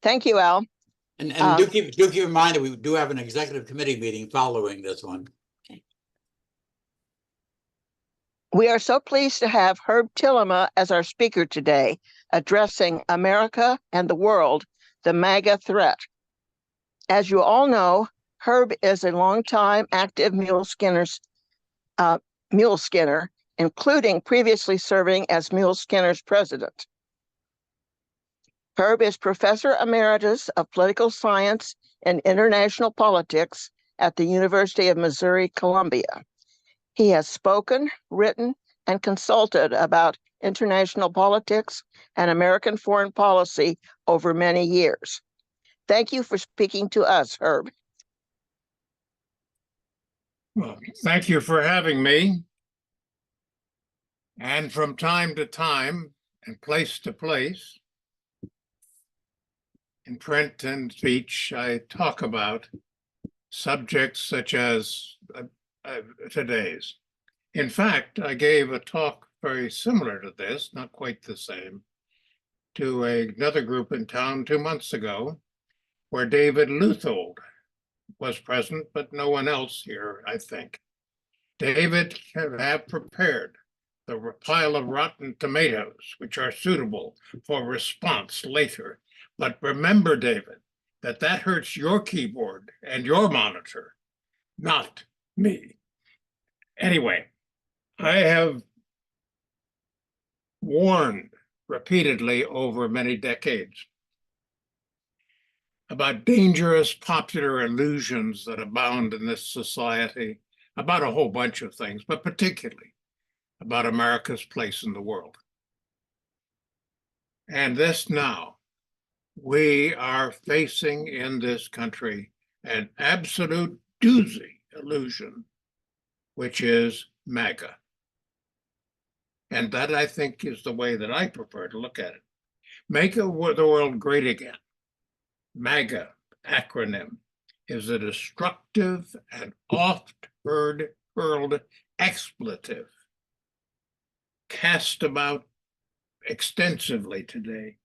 Thank you, Al. And do keep in mind that we do have an executive committee meeting following this one. Okay. We are so pleased to have Herb Tillema as our speaker today, addressing America and the world, the MAGA threat. As you all know, Herb is a longtime active Muleskinner, including previously serving as Muleskinners president. Herb is Professor Emeritus of Political Science and International Politics at the University of Missouri-Columbia. He has spoken, written, and consulted about international politics and American foreign policy over many years. Thank you for speaking to us, Herb. Well, thank you for having me. And from time to time and place to place, in print and speech, I talk about subjects such as today's. In fact, I gave a talk very similar to this, not quite the same, to another group in town 2 months ago, where David Luthold was present, but no one else here, I think. David have prepared the pile of rotten tomatoes, which are suitable for response later. But remember, David, that hurts your keyboard and your monitor, not me. Anyway, I have warned repeatedly over many decades about dangerous popular illusions that abound in this society, about a whole bunch of things, but particularly about America's place in the world. And this now, we are facing in this country an absolute doozy illusion, which is MAGA. And that, I think, is the way that I prefer to look at it. Make the world great again. MAGA acronym is a destructive and oft-heard expletive cast about extensively today.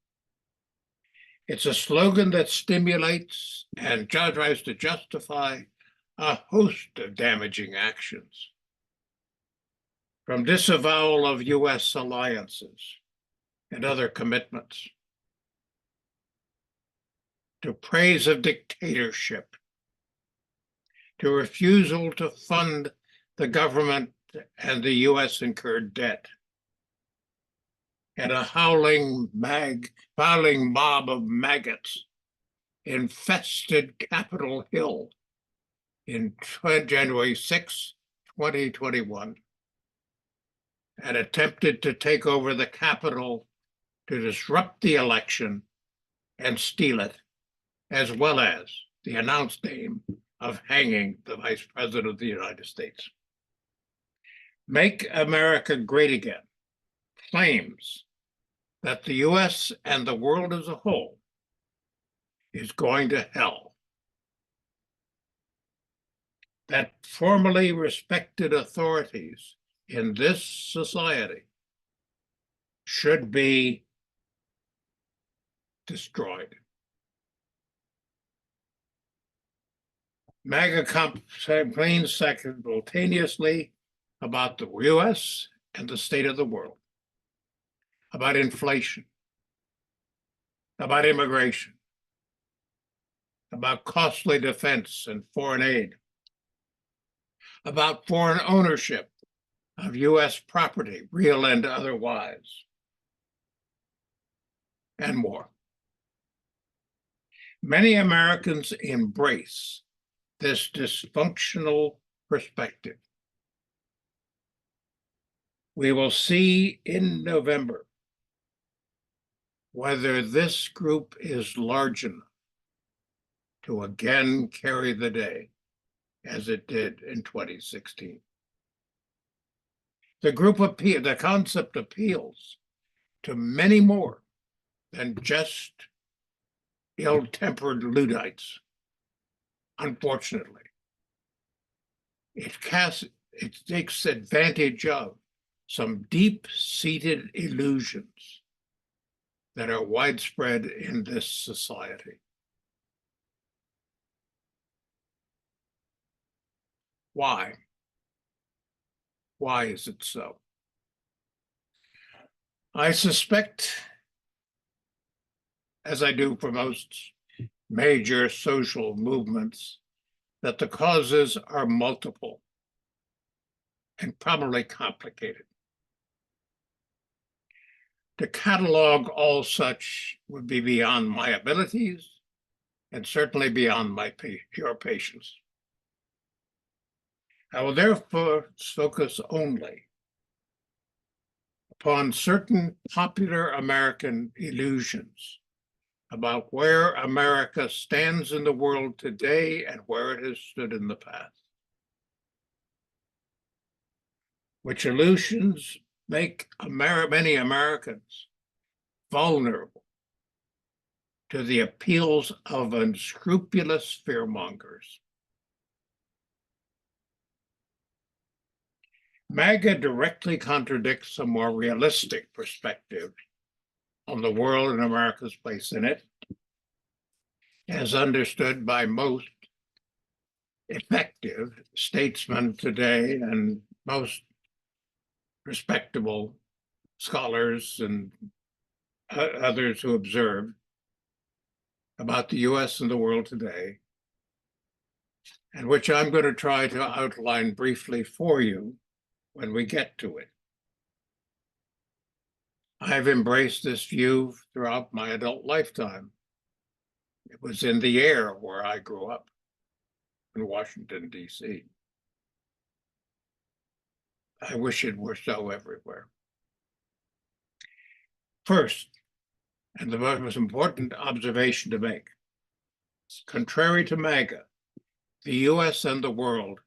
It's a slogan that stimulates and tries to justify a host of damaging actions, from disavowal of U.S. alliances and other commitments, to praise of dictatorship, to refusal to fund the government and the U.S. incurred debt, and a howling mob of maggots infested Capitol Hill in January 6, 2021, and attempted to take over the Capitol to disrupt the election and steal it, as well as the announced aim of hanging the Vice President of the United States. Make America Great Again claims that the U.S. and the world as a whole is going to hell. That formally respected authorities in this society should be destroyed. MAGA complains simultaneously about the U.S. and the state of the world, about inflation, about immigration, about costly defense and foreign aid, about foreign ownership of U.S. property, real and otherwise, and more. Many Americans embrace this dysfunctional perspective. We will see in November whether this group is large enough to again carry the day as it did in 2016. The concept appeals to many more than just ill-tempered Luddites. Unfortunately, it takes advantage of some deep-seated illusions that are widespread in this society. Why? Why is it so? I suspect, as I do for most major social movements, that the causes are multiple and probably complicated. To catalog all such would be beyond my abilities and certainly beyond your patience. I will therefore focus only upon certain popular American illusions about where America stands in the world today and where it has stood in the past, which illusions make many Americans vulnerable to the appeals of unscrupulous fearmongers. MAGA directly contradicts a more realistic perspective on the world and America's place in it, as understood by most effective statesmen today and most respectable scholars and others who observe about the US and the world today, and which I'm going to try to outline briefly for you when we get to it. I've embraced this view throughout my adult lifetime. It was in the air where I grew up in Washington, D.C. I wish it were so everywhere. First, and the most important observation to make, contrary to MAGA, the US and the world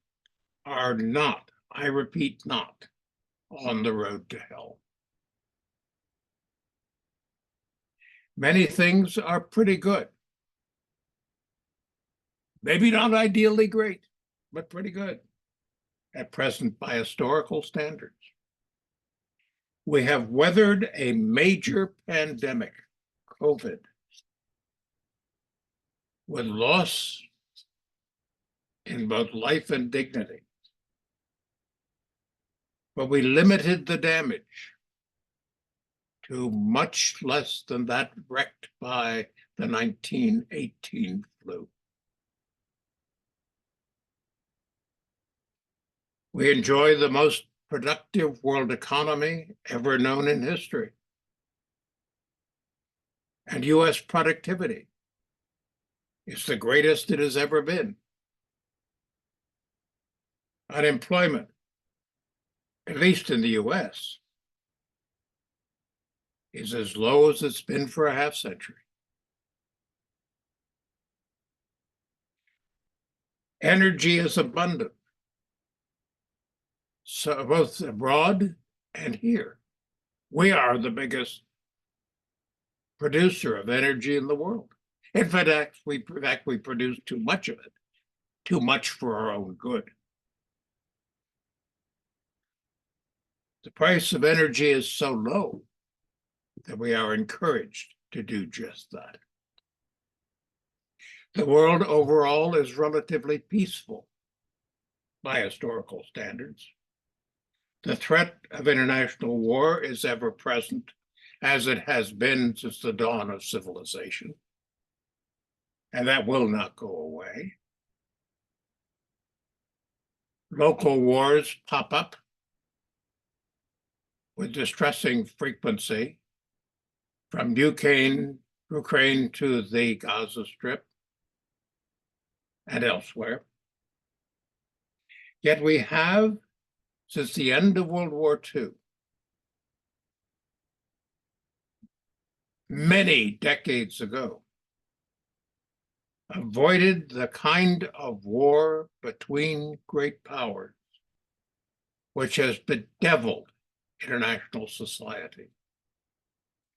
are not, I repeat, not on the road to hell. Many things are pretty good. Maybe not ideally great, but pretty good at present by historical standards. We have weathered a major pandemic, COVID, with loss in both life and dignity. But we limited the damage to much less than that wrecked by the 1918 flu. We enjoy the most productive world economy ever known in history. And US productivity is the greatest it has ever been. Unemployment, at least in the US, is as low as it's been for a half century. Energy is abundant, so both abroad and here. We are the biggest producer of energy in the world. In fact, we produce too much of it, too much for our own good. The price of energy is so low that we are encouraged to do just that. The world overall is relatively peaceful by historical standards. The threat of international war is ever present, as it has been since the dawn of civilization, and that will not go away. Local wars pop up with distressing frequency, from Ukraine to the Gaza Strip and elsewhere. Yet we have, since the end of World War II, many decades ago, avoided the kind of war between great powers which has bedeviled international society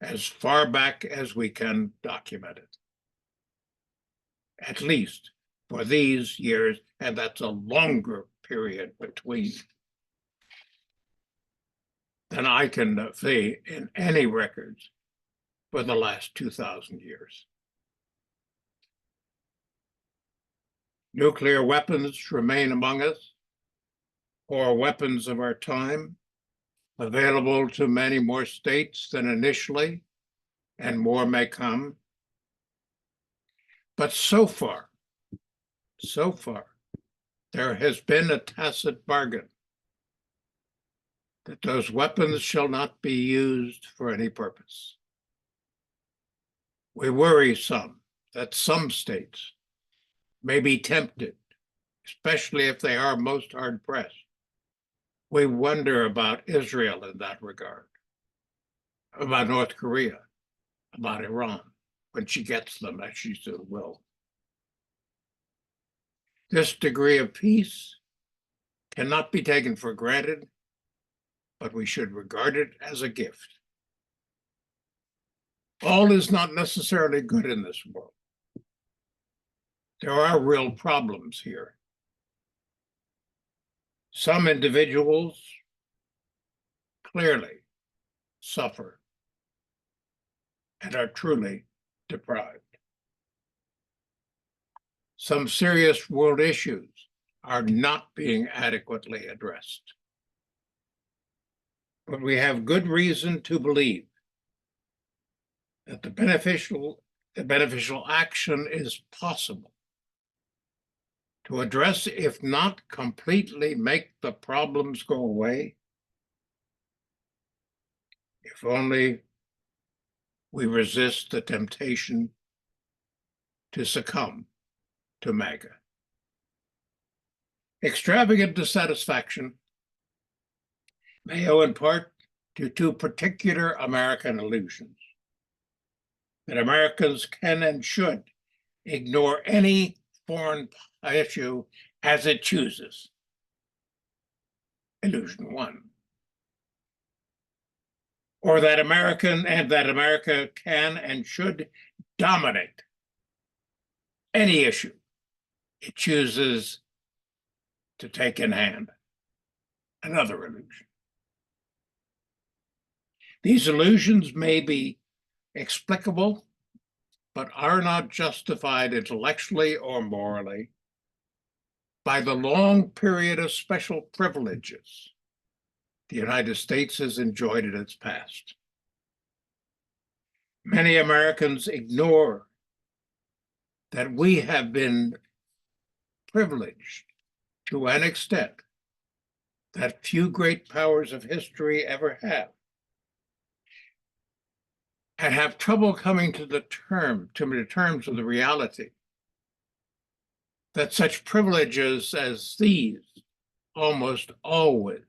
as far back as we can document it. At least for these years, and that's a longer period between than I can see in any records for the last 2,000 years. Nuclear weapons remain among us, or weapons of our time, available to many more states than initially, and more may come. But so far, there has been a tacit bargain that those weapons shall not be used for any purpose. We worry some that some states may be tempted, especially if they are most hard-pressed. We wonder about Israel in that regard, about North Korea, about Iran, when she gets them, as she still will. This degree of peace cannot be taken for granted, but we should regard it as a gift. All is not necessarily good in this world. There are real problems here. Some individuals clearly suffer and are truly deprived. Some serious world issues are not being adequately addressed. But we have good reason to believe that the beneficial action is possible to address, if not completely make the problems go away, if only we resist the temptation to succumb to MAGA. Extravagant dissatisfaction may owe in part to two particular American illusions: that Americans can and should ignore any foreign issue as it chooses. Illusion one. Or that America can and should dominate any issue it chooses to take in hand. Another illusion. These illusions may be explicable, but are not justified intellectually or morally by the long period of special privileges the United States has enjoyed in its past. Many Americans ignore that we have been privileged to an extent that few great powers of history ever have, and have trouble coming to terms with the reality that such privileges as these almost always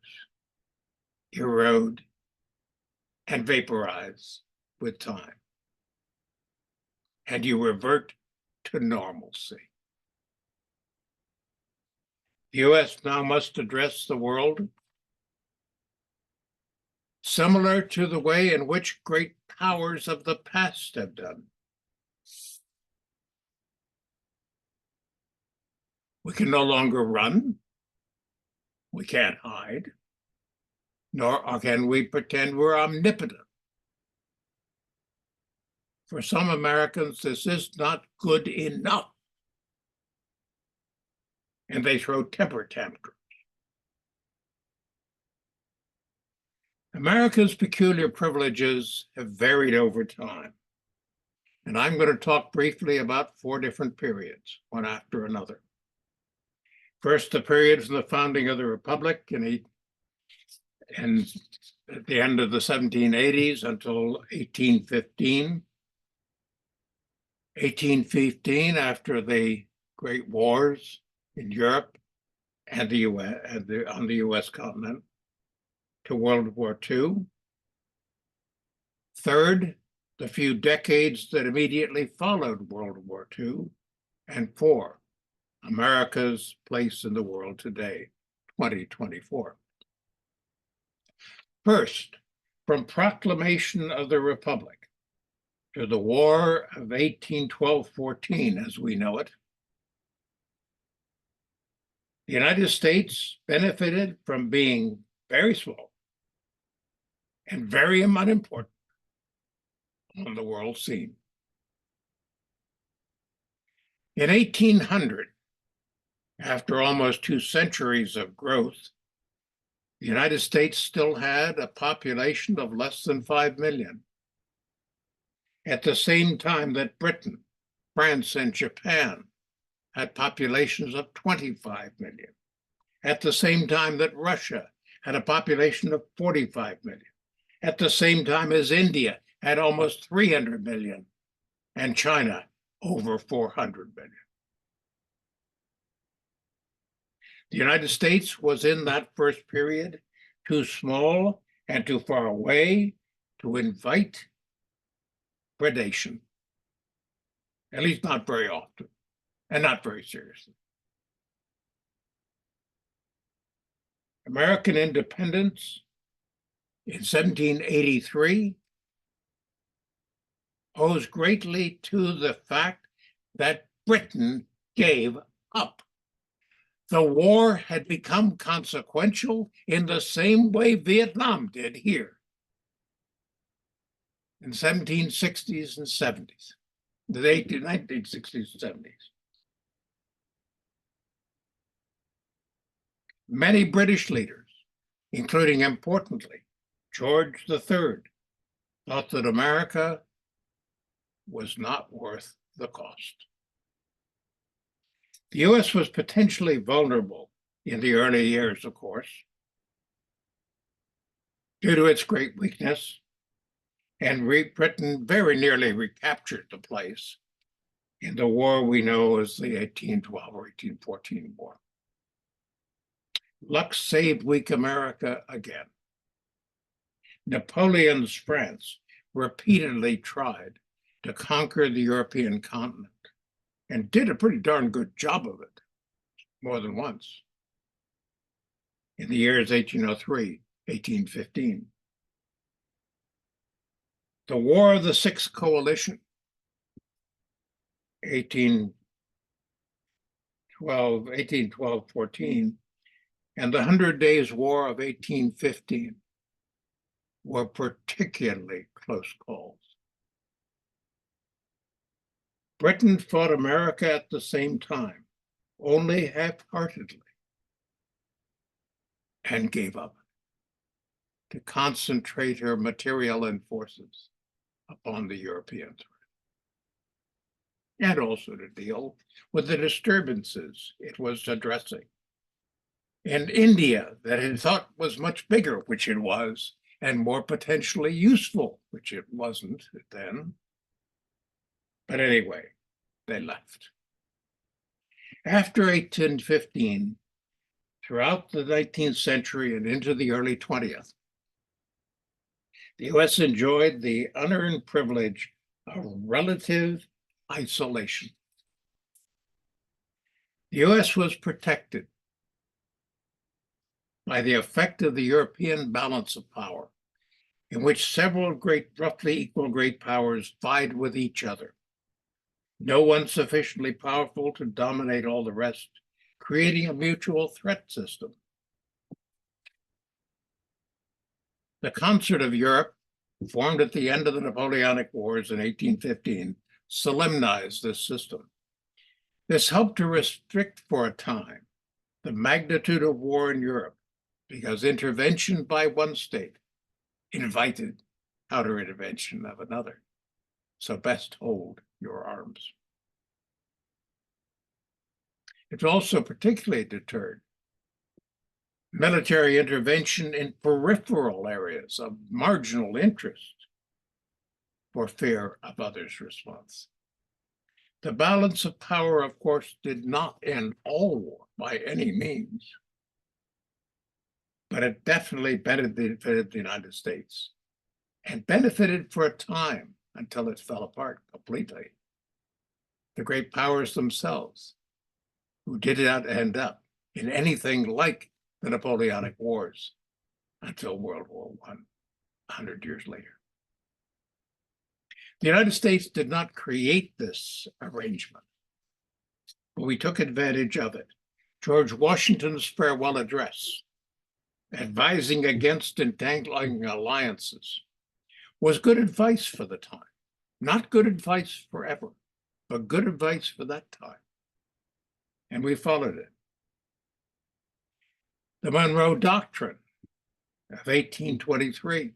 erode and vaporize with time, and you revert to normalcy. The U.S. now must address the world similar to the way in which great powers of the past have done. We can no longer run. We can't hide. Nor can we pretend we're omnipotent. For some Americans, this is not good enough, and they throw temper tantrums. America's peculiar privileges have varied over time, and I'm going to talk briefly about 4 different periods, one after another. First, the period from the founding of the Republic and at the end of the 1780s until 1815. 1815, after the Great Wars in Europe and the US on the US continent, to World War II. Third, the few decades that immediately followed World War II. And 4, America's place in the world today, 2024. First, from proclamation of the Republic to the War of 1812-14, as we know it, the United States benefited from being very small and very unimportant, on the world scene. In 1800, after almost 2 centuries of growth, the United States still had a population of less than 5 million. At the same time that Britain, France, and Japan had populations of 25 million. At the same time that Russia had a population of 45 million. At the same time as India had almost 300 million, and China over 400 million. The United States was in that first period too small and too far away to invite predation, at least not very often, and not very seriously. American independence in 1783 owes greatly to the fact that Britain gave up. The war had become consequential in the same way Vietnam did here in 1760s and 70s, the 1960s and 70s. Many British leaders, including importantly George III, thought that America was not worth the cost. The US was potentially vulnerable in the early years, of course, due to its great weakness, and Britain very nearly recaptured the place in the war we know as the 1812 or 1814 war. Luck saved weak America again. Napoleon's France repeatedly tried to conquer the European continent and did a pretty darn good job of it, more than once, in the years 1803, 1815. The War of the Sixth Coalition, 1812-14, and the 100 Days' War of 1815 were particularly close calls. Britain fought America at the same time, only half-heartedly, and gave up to concentrate her material and forces upon the European threat, and also to deal with the disturbances it was addressing. And India, that it thought was much bigger, which it was, and more potentially useful, which it wasn't then. But anyway, they left. After 1815, throughout the 19th century and into the early 20th, the US enjoyed the unearned privilege of relative isolation. The US was protected by the effect of the European balance of power, in which several roughly equal great powers vied with each other. No one sufficiently powerful to dominate all the rest, creating a mutual threat system. The Concert of Europe, formed at the end of the Napoleonic Wars in 1815, solemnized this system. This helped to restrict for a time the magnitude of war in Europe, because intervention by one state invited counter-intervention of another. So best hold your arms. It also particularly deterred military intervention in peripheral areas of marginal interest for fear of others' response. The balance of power, of course, did not end all war by any means, but it definitely benefited the United States, and benefited for a time until it fell apart completely. The great powers themselves, who did not end up in anything like the Napoleonic Wars until World War I, 100 years later. The United States did not create this arrangement, but we took advantage of it. George Washington's farewell address, advising against entangling alliances, was good advice for the time. Not good advice forever, but good advice for that time. And we followed it. The Monroe Doctrine of 1823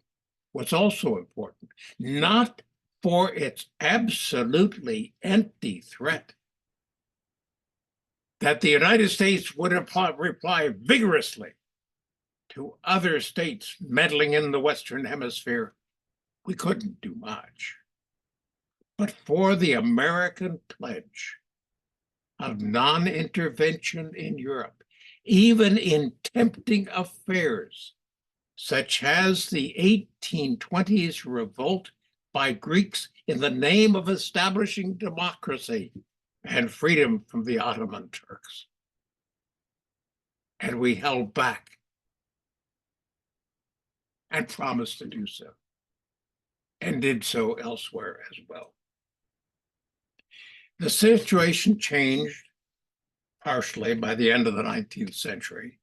was also important, not for its absolutely empty threat that the United States would reply vigorously to other states meddling in the Western Hemisphere. We couldn't do much. But for the American pledge of non-intervention in Europe, even in tempting affairs, such as the 1820s revolt by Greeks in the name of establishing democracy and freedom from the Ottoman Turks. And we held back and promised to do so, and did so elsewhere as well. The situation changed partially by the end of the 19th century,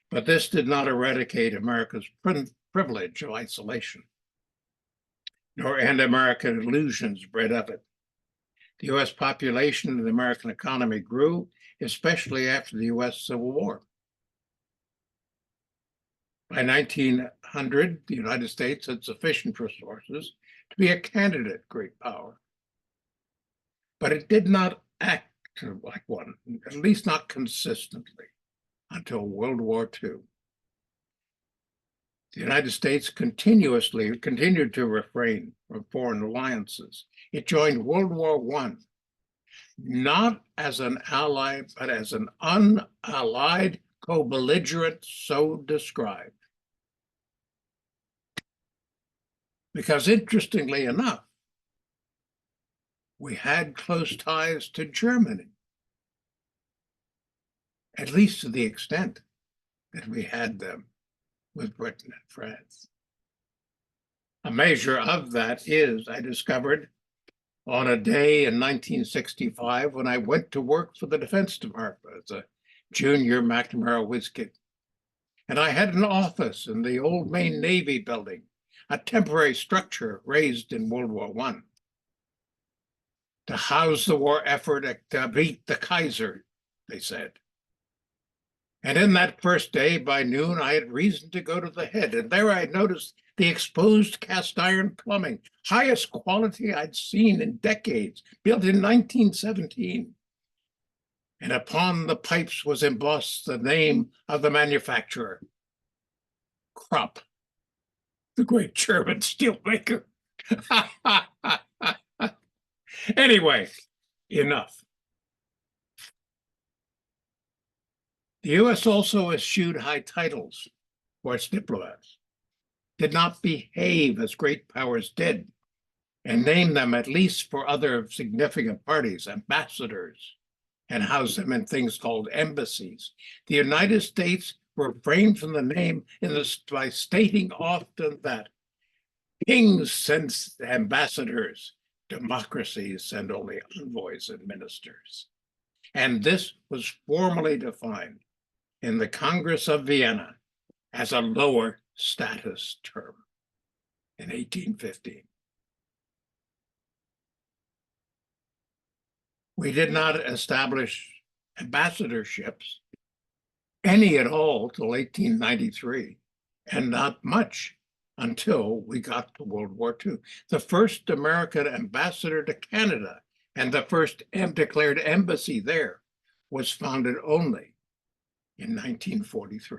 but this did not eradicate America's privilege of isolation, nor end American illusions bred of it. The US population and the American economy grew, especially after the US Civil War. By 1900, the United States had sufficient resources to be a candidate great power. But it did not act like one, at least not consistently, until World War II. The United States continued to refrain from foreign alliances. It joined World War I, not as an ally, but as an unallied co-belligerent, so described. Because interestingly enough, we had close ties to Germany, at least to the extent that we had them with Britain and France. A measure of that is, I discovered on a day in 1965 when I went to work for the Defense Department as a junior McNamara whiz-kid. And I had an office in the old main Navy building, a temporary structure raised in World War I to house the war effort to beat the Kaiser, they said. And in that first day, by noon, I had reason to go to the head. And there I noticed the exposed cast iron plumbing, highest quality I'd seen in decades, built in 1917. And upon the pipes was embossed the name of the manufacturer, Krupp, the great German steelmaker. Anyway, enough. The US also eschewed high titles for its diplomats, did not behave as great powers did, and named them, at least for other significant parties, ambassadors, and housed them in things called embassies. The United States refrained from the name by stating often that kings send ambassadors, democracies send only envoys and ministers. And this was formally defined in the Congress of Vienna as a lower status term in 1815. We did not establish ambassadorships, any at all, till 1893, and not much until we got to World War II. The first American ambassador to Canada and the first declared embassy there was founded only in 1943.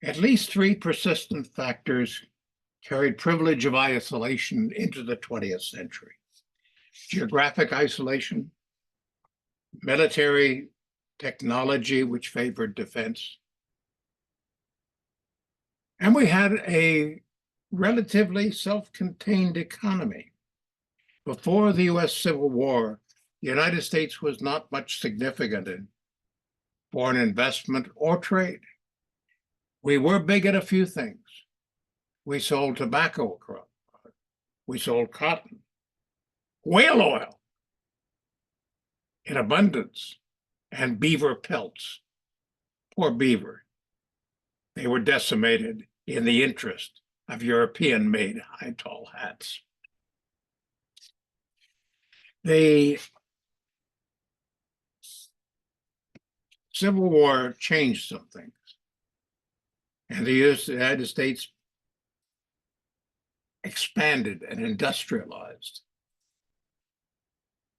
At least three persistent factors carried privilege of isolation into the 20th century: geographic isolation, military technology which favored defense, and we had a relatively self-contained economy. Before the US Civil War, the United States was not much significant in foreign investment or trade. We were big at a few things. We sold tobacco, we sold cotton, whale oil in abundance, and beaver pelts. Poor beaver. They were decimated in the interest of European-made high tall hats. The Civil War changed some things, and the United States expanded and industrialized.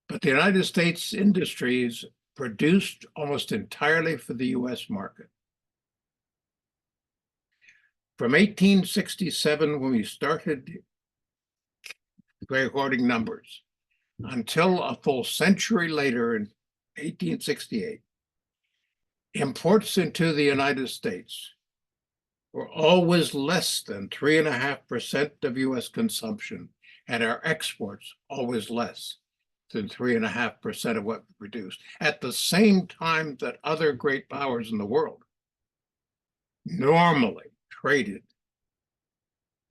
But the United States industries produced almost entirely for the US market. From 1867, when we started recording numbers, until a full century later in 1868, imports into the United States were always less than 3.5% of US consumption, and our exports always less than 3.5% of what we produced, at the same time that other great powers in the world normally traded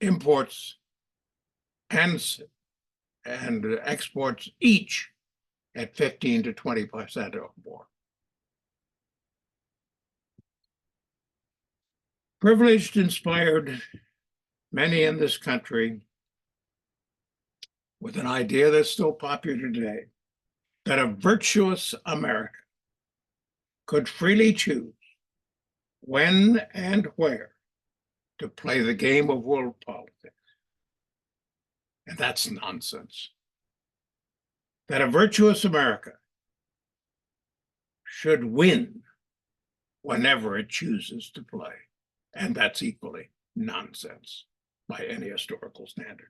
imports and exports each at 15 to 20% or more. Privileged inspired many in this country with an idea that's still popular today, that a virtuous America could freely choose when and where to play the game of world politics. And that's nonsense. That a virtuous America should win whenever it chooses to play. And that's equally nonsense by any historical standard.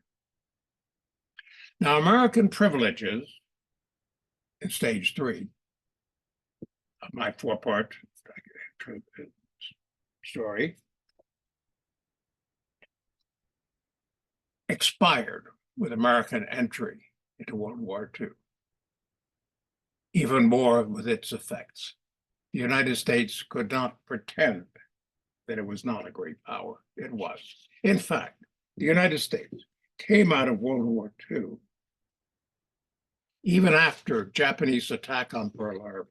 Now, American privileges in stage 3 of my 4-part story expired with American entry into World War II. Even more with its effects. The United States could not pretend that it was not a great power. It was. In fact, the United States came out of World War II even after Japanese attack on Pearl Harbor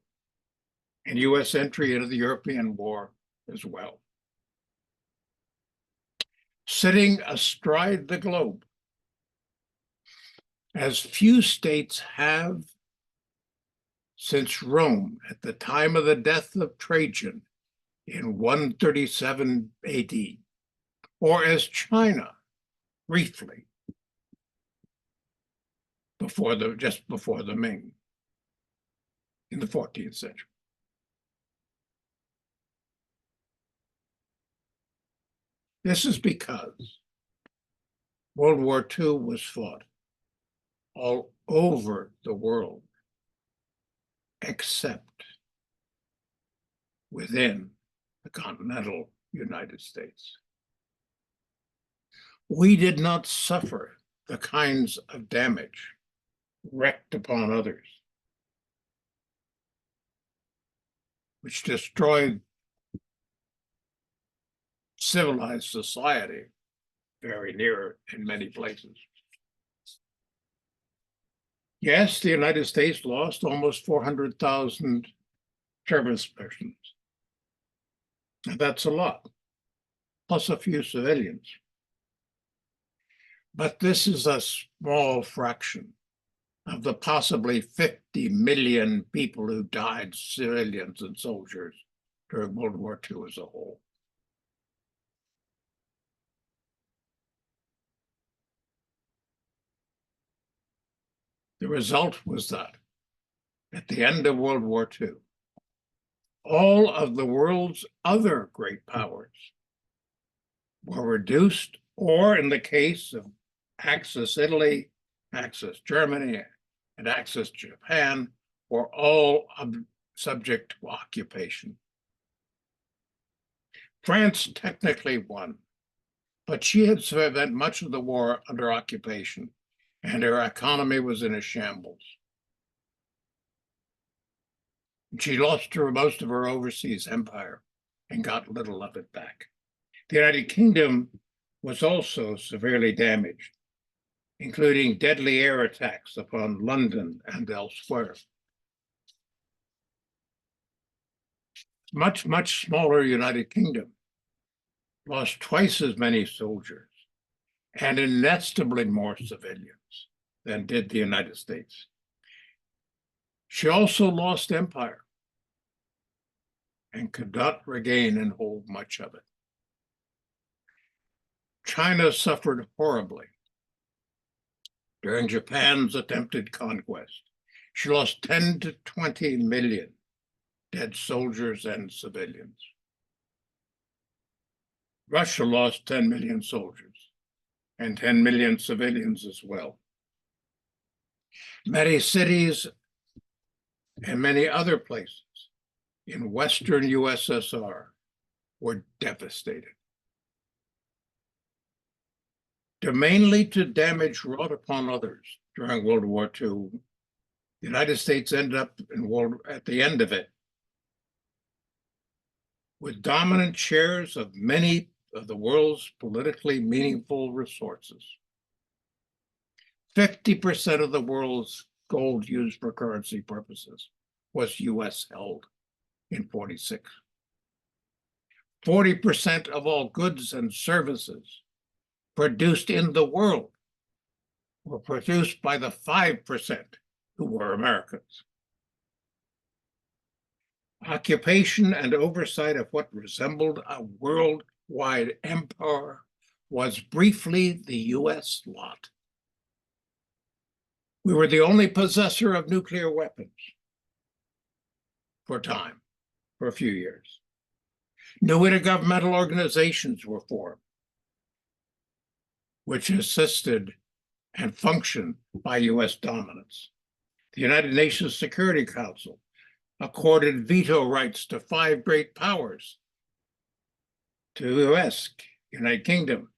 and US entry into the European War as well. Sitting astride the globe, as few states have since Rome at the time of the death of Trajan in 137 AD, or as China briefly just before the Ming in the 14th century. This is because World War II was fought all over the world, except within the continental United States. We did not suffer the kinds of damage wreaked upon others, which destroyed civilized society very near in many places. Yes, the United States lost almost 400,000 service persons. And that's a lot, plus a few civilians. But this is a small fraction of the possibly 50 million people who died, civilians and soldiers, during World War II as a whole. The result was that at the end of World War II, all of the world's other great powers were reduced, or in the case of Axis Italy, Axis Germany, and Axis Japan, were all subject to occupation. France technically won, but she had spent much of the war under occupation, and her economy was in a shambles. She lost most of her overseas empire and got little of it back. The United Kingdom was also severely damaged, including deadly air attacks upon London and elsewhere. Much smaller United Kingdom lost twice as many soldiers and inestimably more civilians than did the United States. She also lost empire and could not regain and hold much of it. China suffered horribly during Japan's attempted conquest. She lost 10 to 20 million dead soldiers and civilians. Russia lost 10 million soldiers and 10 million civilians as well. Many cities and many other places in Western USSR were devastated, due mainly to damage wrought upon others during World War II. The United States ended up at the end of it with dominant shares of many of the world's politically meaningful resources. 50% of the world's gold used for currency purposes was US held in 46. 40% of all goods and services produced in the world were produced by the 5% who were Americans. Occupation and oversight of what resembled a worldwide empire was briefly the US lot. We were the only possessor of nuclear weapons for a few years. New intergovernmental organizations were formed, which assisted and functioned by US dominance. The United Nations Security Council accorded veto rights to 5 great powers, to the US, United Kingdom,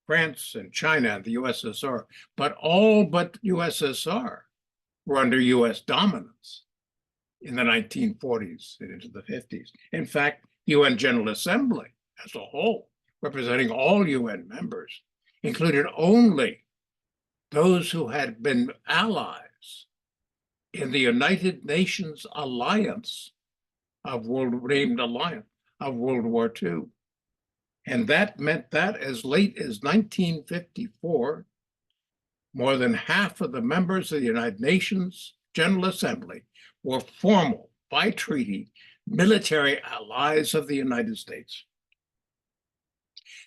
France, and China, and the USSR, but all but USSR were under US dominance in the 1940s and into the 50s. In fact, the UN General Assembly as a whole, representing all UN members, included only those who had been allies in the United Nations alliance of World War II. And that meant that as late as 1954, more than half of the members of the United Nations General Assembly were formal, by treaty, military allies of the United States.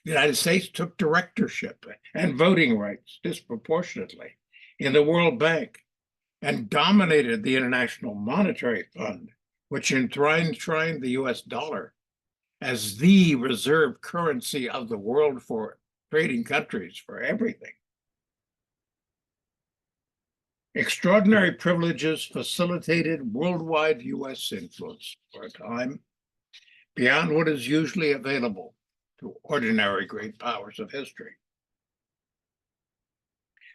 The United States took directorship and voting rights disproportionately in the World Bank and dominated the International Monetary Fund, which enshrined the US dollar as the reserve currency of the world for trading countries for everything. Extraordinary privileges facilitated worldwide US influence for a time beyond what is usually available to ordinary great powers of history.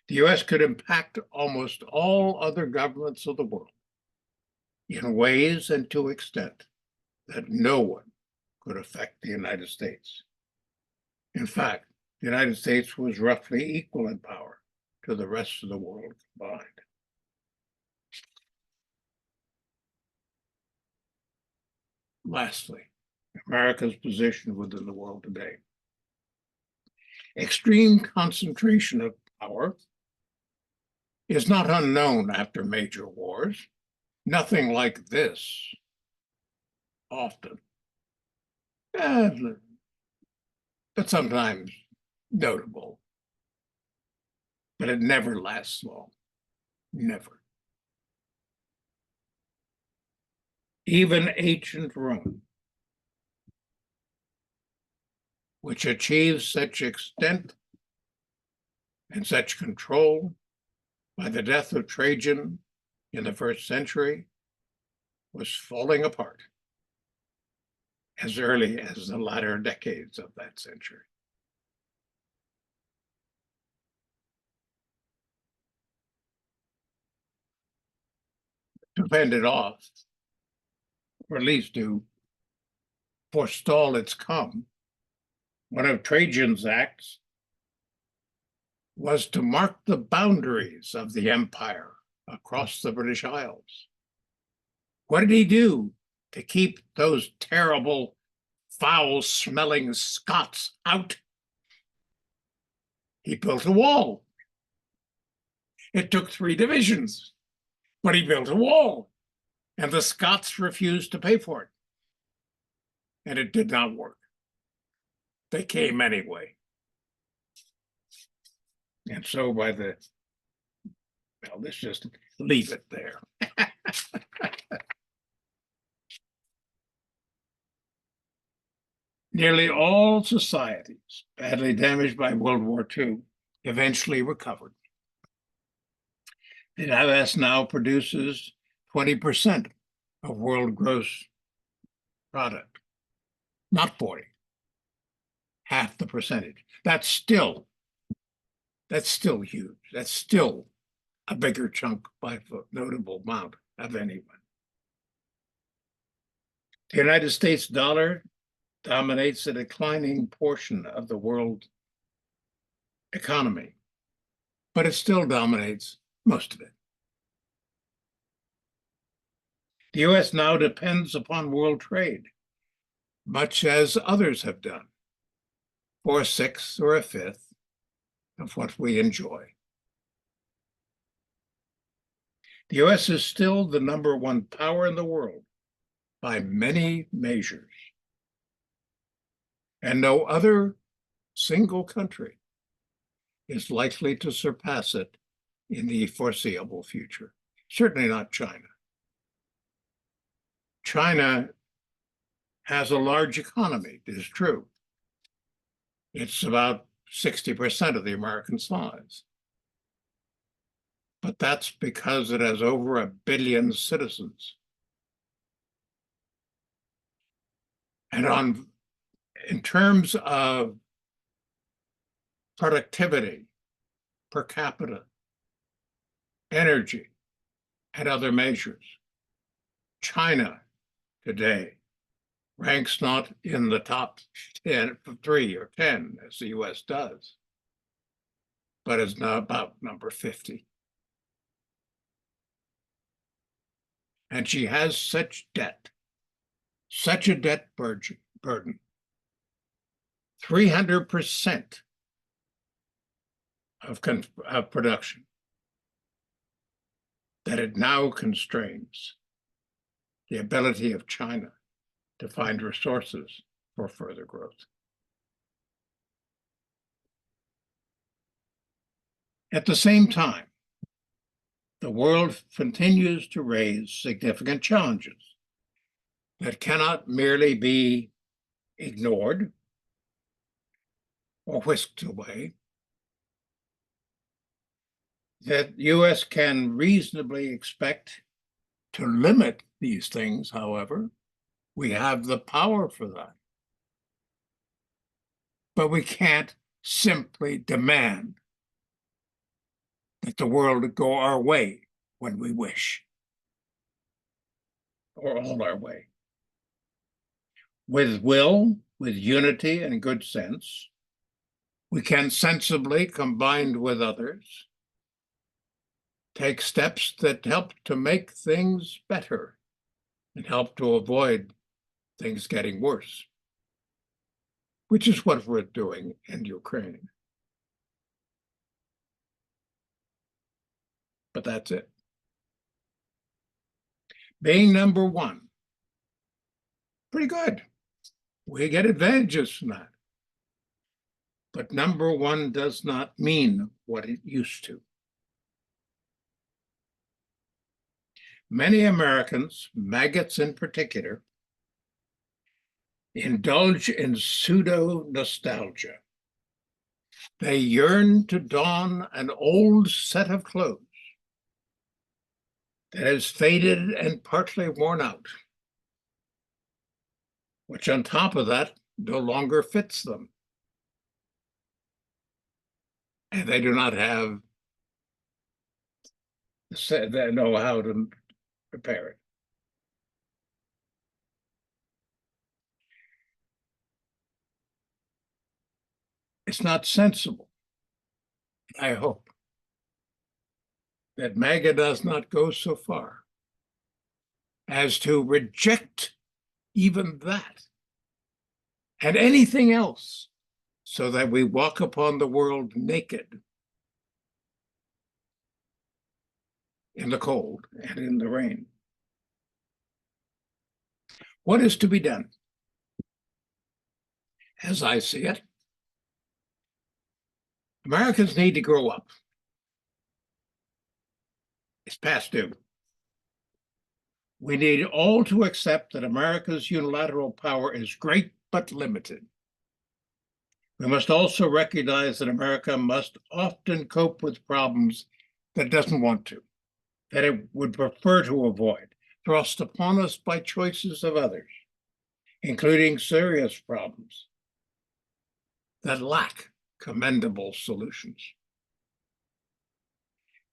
The US could impact almost all other governments of the world in ways and to extent that no one could affect the United States. In fact, the United States was roughly equal in power to the rest of the world combined. Lastly, America's position within the world today. Extreme concentration of power is not unknown after major wars. Nothing like this often, but sometimes notable. But it never lasts long, never. Even ancient Rome, which achieved such extent and such control by the death of Trajan in the 1st century, was falling apart as early as the latter decades of that century. To fend it off, or at least to forestall its come, one of Trajan's acts was to mark the boundaries of the empire across the British Isles. What did he do to keep those terrible, foul-smelling Scots out? He built a wall. It took 3 divisions, but he built a wall, and the Scots refused to pay for it. And it did not work. They came anyway. And so let's just leave it there. Nearly all societies badly damaged by World War II eventually recovered. The US now produces 20% of world gross product, not 40, half the percentage. That's still huge. That's still a bigger chunk by a notable amount of anyone. The United States dollar dominates a declining portion of the world economy, but it still dominates most of it. The US now depends upon world trade, much as others have done, for a sixth or a fifth of what we enjoy. The US is still the #1 power in the world by many measures, and no other single country is likely to surpass it in the foreseeable future. Certainly not China. China has a large economy, it is true. It's about 60% of the American size. But that's because it has over 1 billion citizens. And in terms of productivity, per capita, energy, and other measures, China today ranks not in the top 3 or 10 as the US does, but is now about number 50. And she has such a debt burden, 300% of production, that it now constrains the ability of China to find resources for further growth. At the same time, the world continues to raise significant challenges that cannot merely be ignored or whisked away. That US can reasonably expect to limit these things, however. We have the power for that. But we can't simply demand that the world go our way when we wish, or all our way. With will, with unity and good sense, we can sensibly, combined with others, take steps that help to make things better and help to avoid things getting worse, which is what we're doing in Ukraine. But that's it. Being #1, pretty good. We get advantages from that. But #1 does not mean what it used to. Many Americans, maggots in particular, indulge in pseudo-nostalgia. They yearn to don an old set of clothes that has faded and partly worn out, which on top of that no longer fits them. And they do not have the know-how to repair it. It's not sensible, I hope, that MAGA does not go so far as to reject even that and anything else so that we walk upon the world naked in the cold and in the rain. What is to be done? As I see it, Americans need to grow up. It's past due. We need all to accept that America's unilateral power is great but limited. We must also recognize that America must often cope with problems that it doesn't want to, that it would prefer to avoid, thrust upon us by choices of others, including serious problems that lack commendable solutions.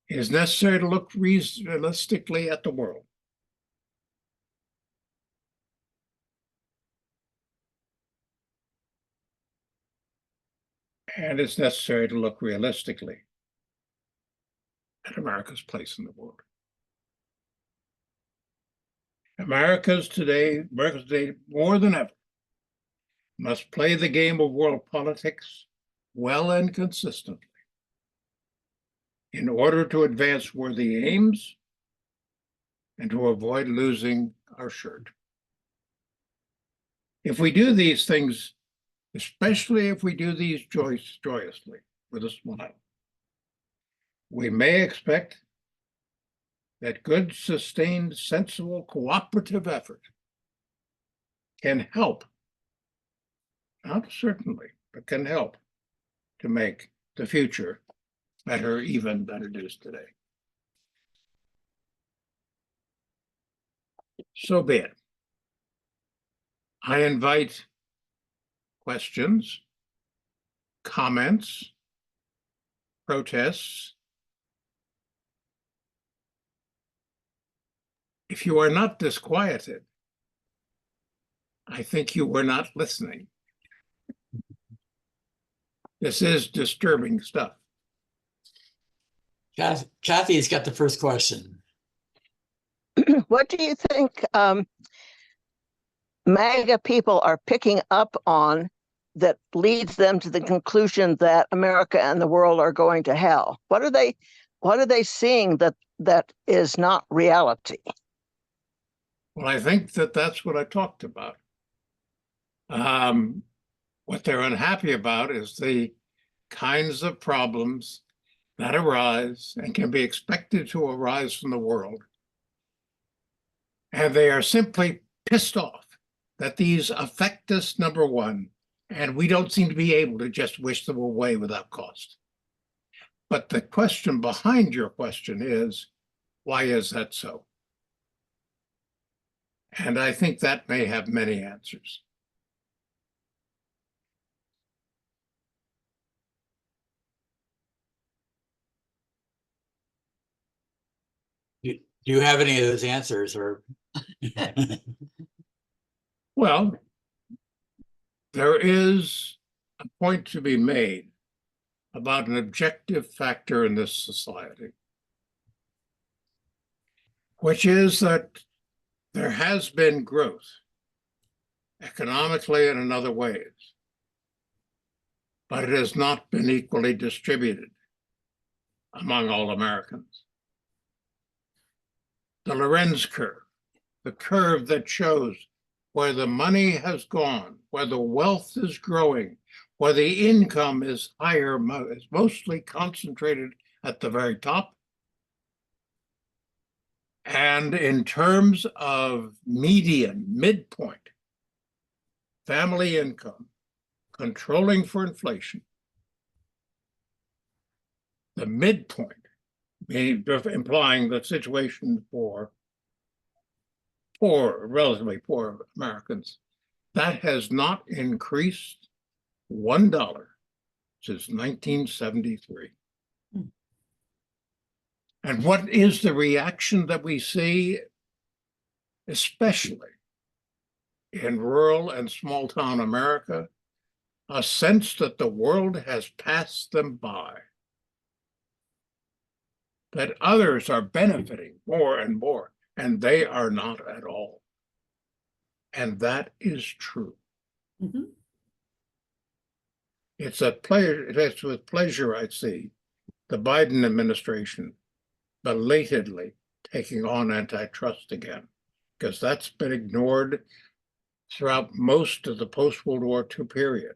It is necessary to look realistically at the world. And it's necessary to look realistically at America's place in the world. Americans today, more than ever, must play the game of world politics well and consistently in order to advance worthy aims and to avoid losing our shirt. If we do these things, especially if we do these joyously with a smile, we may expect that good, sustained, sensible, cooperative effort can help, not certainly, but can help to make the future better even than it is today. So be it. I invite questions, comments, protests. If you are not disquieted, I think you were not listening. This is disturbing stuff. Kathy's got the first question. What do you think MAGA people are picking up on that leads them to the conclusion that America and the world are going to hell? What are they seeing that is not reality? Well, I think that's what I talked about. What they're unhappy about is the kinds of problems that arise and can be expected to arise from the world. And they are simply pissed off that these affect us, number one, and we don't seem to be able to just wish them away without cost. But the question behind your question is, why is that so? And I think that may have many answers. Do you have any of those answers, or? Well, there is a point to be made about an objective factor in this society, which is that there has been growth economically and in other ways, but it has not been equally distributed among all Americans. The Lorenz curve, the curve that shows where the money has gone, where the wealth is growing, where the income is higher, is mostly concentrated at the very top. And in terms of median, midpoint, family income, controlling for inflation, the midpoint, implying the situation for relatively poor Americans, that has not increased $1 since 1973. And what is the reaction that we see, especially in rural and small town America? A sense that the world has passed them by, that others are benefiting more and more, and they are not at all. And that is true. Mm-hmm. It's with pleasure I see the Biden administration belatedly taking on antitrust again, because that's been ignored throughout most of the post-World War II period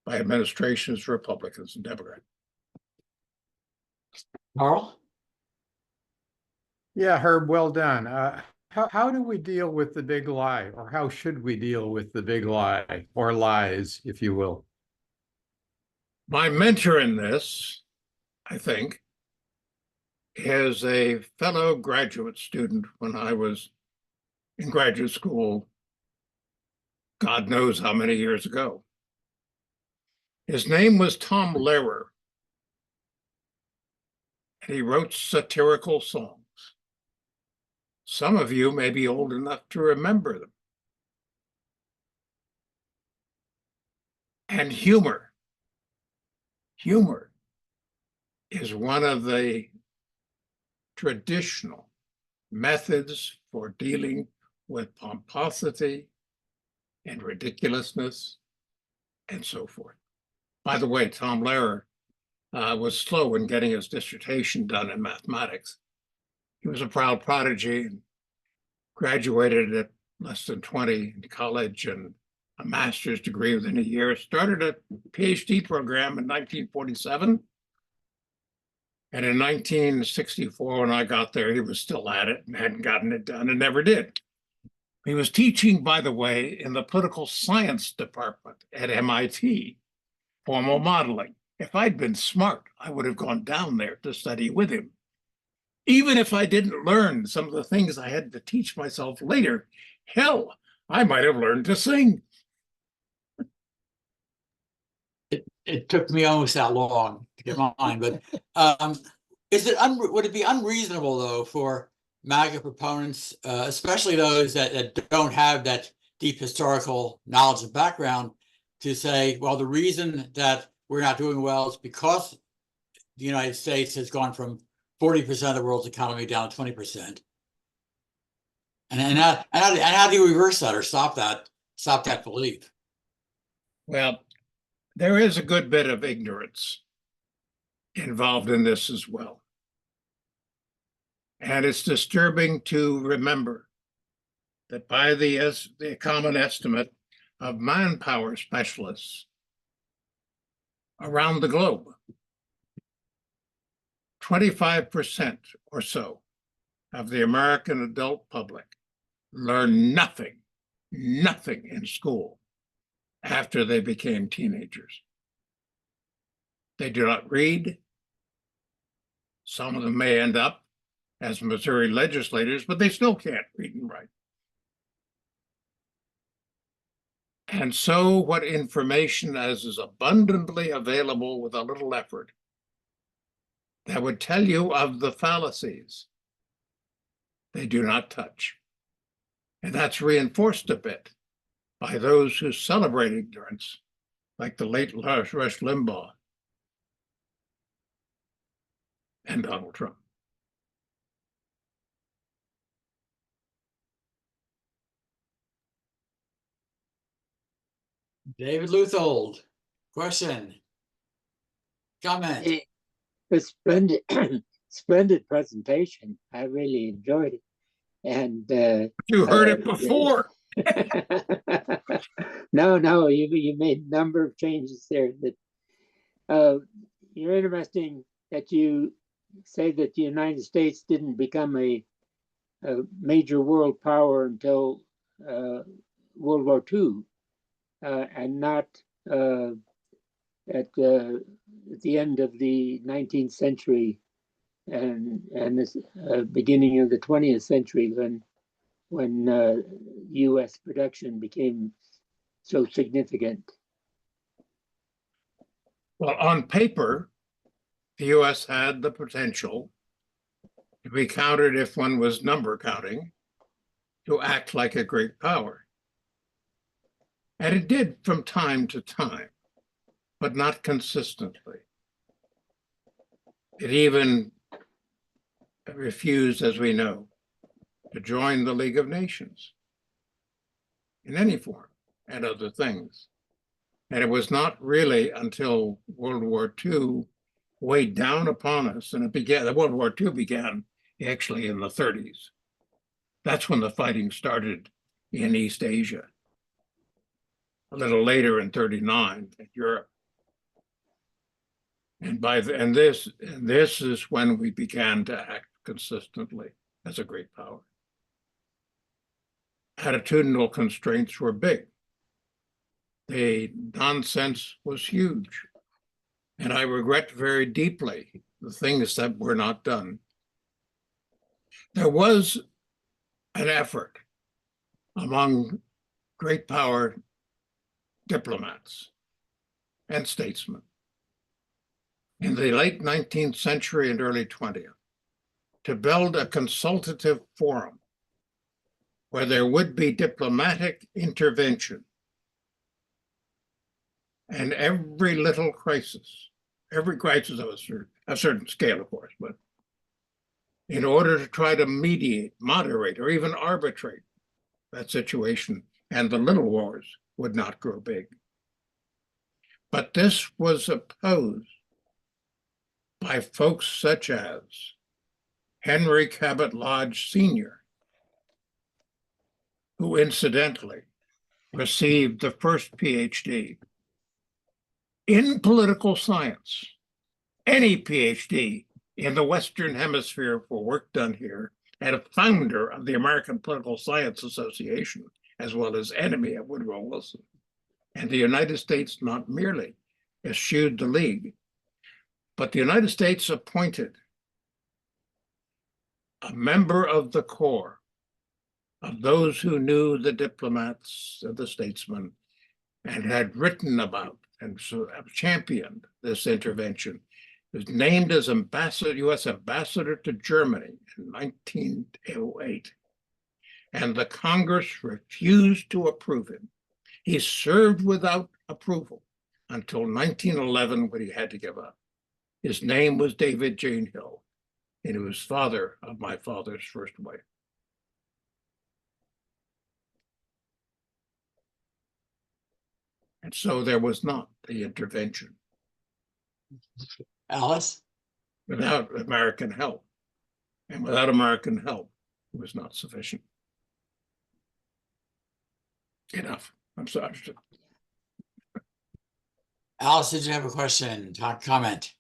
by administrations, Republicans and Democrats. Carl? Yeah, Herb, well done. How do we deal with the big lie, or how should we deal with the big lie, or lies, if you will? My mentor in this, I think, is a fellow graduate student when I was in graduate school, God knows how many years ago. His name was Tom Lehrer, and he wrote satirical songs. Some of you may be old enough to remember them. And humor is one of the traditional methods for dealing with pomposity and ridiculousness and so forth. By the way, Tom Lehrer was slow in getting his dissertation done in mathematics. He was a proud prodigy and graduated at less than 20 in college and a master's degree within a year, started a PhD program in 1947. And in 1964, when I got there, he was still at it and hadn't gotten it done and never did. He was teaching, by the way, in the political science department at MIT, formal modeling. If I'd been smart, I would have gone down there to study with him. Even if I didn't learn some of the things I had to teach myself later, hell, I might have learned to sing. It took me almost that long to get mine, but would it be unreasonable though for MAGA proponents, especially those that don't have that deep historical knowledge and background, to say, well, the reason that we're not doing well is because the United States has gone from 40% of the world's economy down to 20%. And how do you reverse that or stop that belief? Well, there is a good bit of ignorance involved in this as well. And it's disturbing to remember that by the common estimate of manpower specialists around the globe, 25% or so of the American adult public learn nothing in school after they became teenagers. They do not read. Some of them may end up as Missouri legislators, but they still can't read and write. And so what information as is abundantly available with a little effort that would tell you of the fallacies, they do not touch. And that's reinforced a bit by those who celebrate ignorance, like the late Rush Limbaugh and Donald Trump. David Luthold, question, comment? It was splendid, splendid presentation. I really enjoyed it. And you heard it before. No, you made a number of changes there. That you're interesting that you say that the United States didn't become a major world power until World War II, and not at the end of the 19th century and the beginning of the 20th century, when U.S. production became so significant. Well, on paper, the U.S. had the potential to be counted, if one was number counting, to act like a great power. And it did from time to time, but not consistently. It even refused, as we know, to join the League of Nations in any form and other things. And it was not really until World War II weighed down upon us, and the World War II began actually in the 30s. That's when the fighting started in East Asia. A little later in 39 in Europe. And this is when we began to act consistently as a great power. Attitudinal constraints were big. The nonsense was huge. And I regret very deeply the things that were not done. There was an effort among great power diplomats and statesmen in the late 19th century and early 20th to build a consultative forum where there would be diplomatic intervention. And every little crisis, every crisis of a certain scale, of course, but in order to try to mediate, moderate, or even arbitrate that situation, and the little wars would not grow big. But this was opposed by folks such as Henry Cabot Lodge Sr., who incidentally received the first PhD in political science, any PhD in the Western Hemisphere for work done here, and a founder of the American Political Science Association, as well as enemy of Woodrow Wilson. And the United States not merely eschewed the League, but the United States appointed a member of the core of those who knew the diplomats and the statesmen and had written about and so championed this intervention. He was named as U.S. ambassador to Germany in 1908, and the Congress refused to approve him. He served without approval until 1911, when he had to give up. His name was David Jane Hill, and he was father of my father's first wife. And so there was not the intervention Alice? without American help. And without American help, it was not sufficient. Enough. I'm sorry. Alice, did you have a question, comment?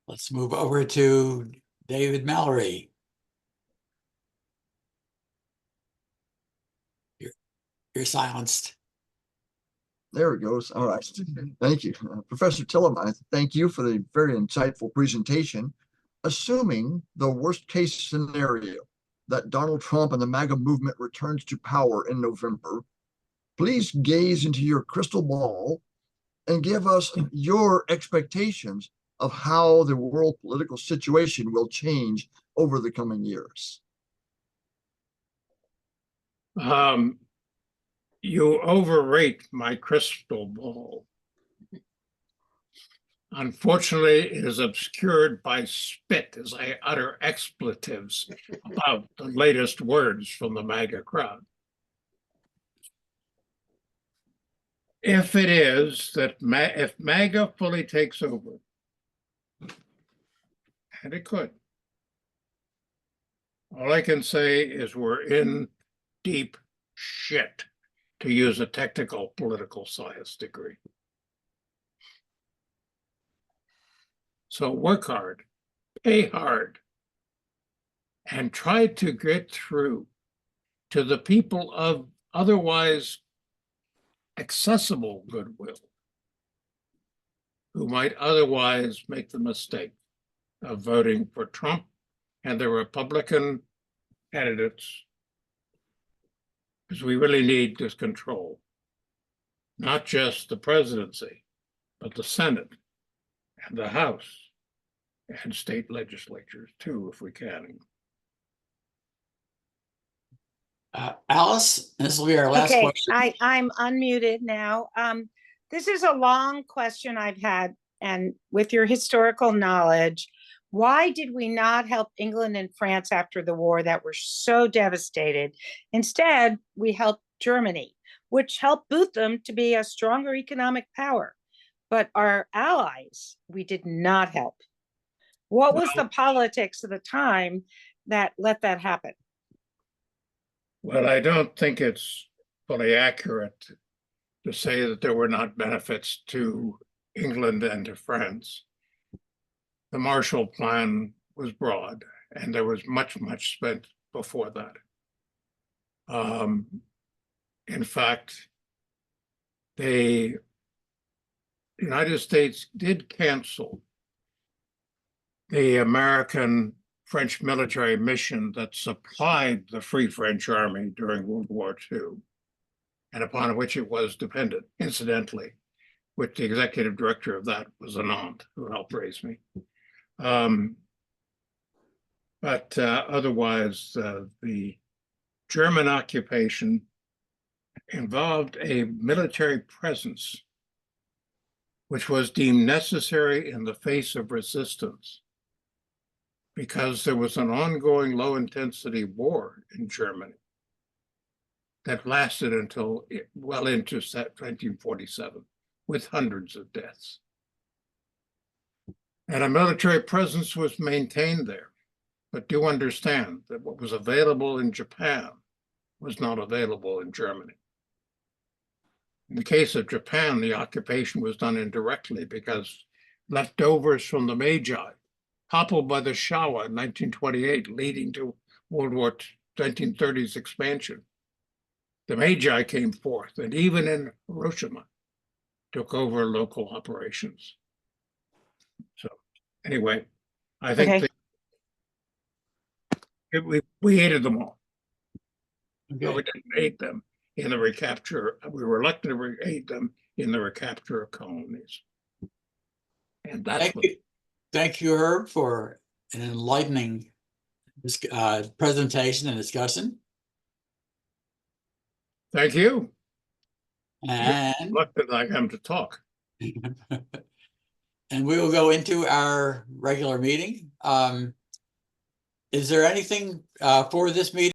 Let's move over to David Mallory. You're silenced. There it goes. All right. Thank you. Professor Tillema, thank you for the very insightful presentation. Assuming the worst case scenario that Donald Trump and the MAGA movement returns to power in November, please gaze into your crystal ball and give us your expectations of how the world political situation will change over the coming years. You overrate my crystal ball. Unfortunately, it is obscured by spit as I utter expletives about the latest words from the MAGA crowd. If it is that if MAGA fully takes over, and it could, all I can say is we're in deep shit, to use a technical political science degree. So work hard, pay hard, and try to get through to the people of otherwise accessible goodwill who might otherwise make the mistake of voting for Trump and the Republican candidates, because we really need this control, not just the presidency, but the Senate and the House and state legislatures too, if we can. Alice, this will be our last Okay, question. I'm unmuted now. This is a long question I've had, and with your historical knowledge, why did we not help England and France after the war that were so devastated? Instead, we helped Germany. which helped boot them to be a stronger economic power. But our allies, we did not help. What was the politics of the time that let that happen? Well, I don't think it's fully accurate to say that there were not benefits to England and to France. The Marshall Plan was broad, and there was much spent before that. In fact, the United States did cancel the American French military mission that supplied the Free French Army during World War II, and upon which it was dependent, incidentally, which the executive director of that was an aunt who helped raise me. Otherwise, the German occupation involved a military presence which was deemed necessary in the face of resistance, because there was an ongoing low-intensity war in Germany that lasted until well into 1947, with hundreds of deaths. And a military presence was maintained there. But do understand that what was available in Japan was not available in Germany. In the case of Japan, the occupation was done indirectly because leftovers from the Magi, toppled by the Showa in 1928, leading to World War 1930s expansion. The Magi came forth, and even in Hiroshima, took over local operations. So anyway, I think Okay. we hated them all. Okay. But we didn't hate them in the recapture. We were elected to hate them in the recapture of colonies. And that's Thank you, Herb, for an enlightening presentation and discussion. Thank you. And Reluctant I am to talk. and we will go into our regular meeting. Is there anything for this meeting?